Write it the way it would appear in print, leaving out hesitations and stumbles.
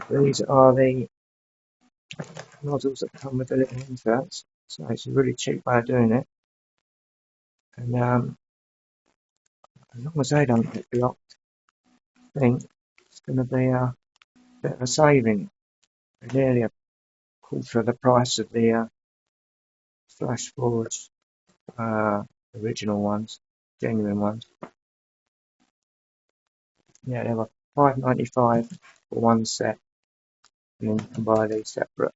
These are the nozzles that come with the little inserts, so it's a really cheap way of doing it. And as long as they don't get blocked, I think it's going to be a bit of a saving. Nearly a quarter of the price of the Flashforge original ones, genuine ones. Yeah, they were $5.95 for one set, and then you can buy these separate.